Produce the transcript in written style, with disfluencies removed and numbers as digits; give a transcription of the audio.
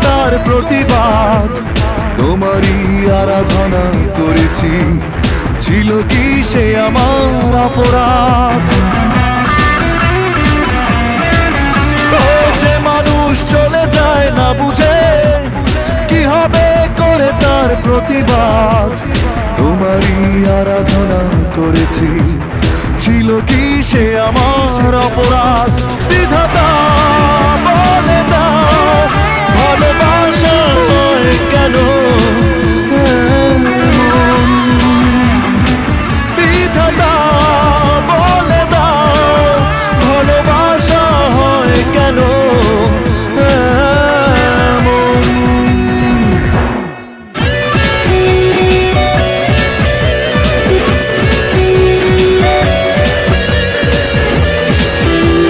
তার প্রতিবাদ, তোমারই আরাধনা করেছি, ছিল কি সে আমার অপরাধ? ও যে মানুষ চলে যায় না বুঝে, কি হবে করে তার প্রতিবাদ, তোমারই আরাধনা করেছি, ছিল কি সে আমার অপরাধ?